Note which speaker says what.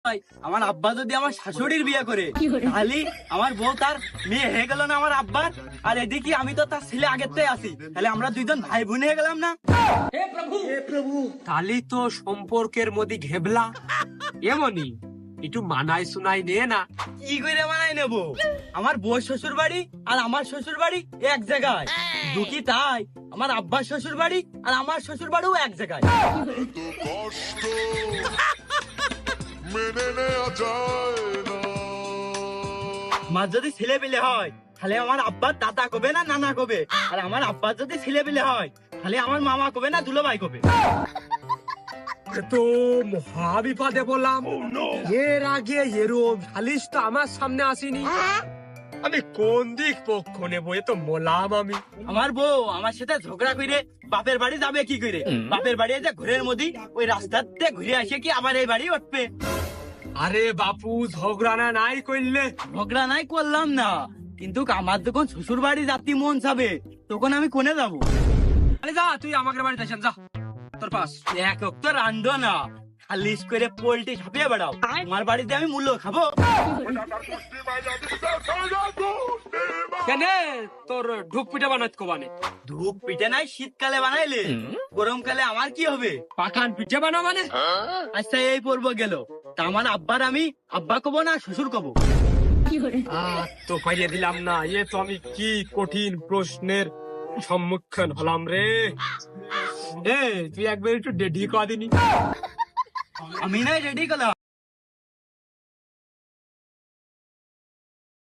Speaker 1: আমার আব্বা যদি আমার শাশুড়ির বিয়ে করে তাহলে আমার বউ তার মেয়ে হয়ে গেল না আমার আব্বার। আর এদিকে আমি তো তার ছেলে আগের থেকে আছি, তাহলে আমরা দুইজন ভাই বোন হয়ে গেলাম না?
Speaker 2: তাহলে তো সম্পর্কের মধ্যে ঘেবলা এমনই একটু মানায় শুনাই নে না।
Speaker 1: কি করে মানাই নেবো? আমার বউ শ্বশুর বাড়ি আর আমার শ্বশুর বাড়ি এক জায়গায়, দুটি তাই আমার আব্বার শ্বশুর বাড়ি আর আমার শ্বশুর বাড়িও এক জায়গায়।
Speaker 3: কষ্ট মেনে নেওয়া যায় না।
Speaker 1: আমার যদি ছেলে পেলে হয় তাহলে আমার আব্বার দাদা কবে না নানা কবে, আর আমার আব্বার যদি ছেলে পেলে হয় তাহলে আমার মামা কবে না দুলোভাই কবে।
Speaker 2: তো মহা বিপদে বললাম। এর আগে এরম সালিশ তো আমার সামনে আসেনি। আমি কোন দিক পক্ষ নেবো এ তো মোলাম আমি।
Speaker 1: আমার বউ আমার সাথে ঝগড়া করে বাপের বাড়ি যাবে কি করে? বাপের বাড়ি যে ঘুরের মধ্যে ওই রাস্তাতে ঘুরে আসে কি আবার এই বাড়ি উঠবে?
Speaker 2: আরে বাপু ঝগড়া না নাই করলে
Speaker 1: ঝগড়া নাই করলাম না, কিন্তু আমার যখন শ্বশুর বাড়ি যাত্রী মন যাবে তখন আমি কোনে যাবো?
Speaker 2: আরে যা তুই আমাদের বাড়িতে আসেন যা তোর পাশ।
Speaker 1: এক তো রান্ধো না, খালিশ করে পোল্ট্রি ছাপিয়ে বেড়াও। আমার বাড়িতে আমি মূল্য খাবো?
Speaker 2: কেন তোর ঢুক পিঠা বানাত কোবানে?
Speaker 1: ধূপ পিঠে নাই শীতকালে বানাইলে, গরমকালে আমার কি হবে?
Speaker 2: পাঠান পিঠা বানাবানে?
Speaker 1: আচ্ছা এই পর্ব গেল, তা আমার আব্বার আমি আব্বা কব না শ্বশুর কব?
Speaker 2: তো পাইয়ে দিলাম না। এ তো আমি কি কঠিন প্রশ্নের সম্মুখীন হলাম রে। তুই একবার একটু ডেডি কদিনি।
Speaker 1: আমি নাই রেডি করলাম।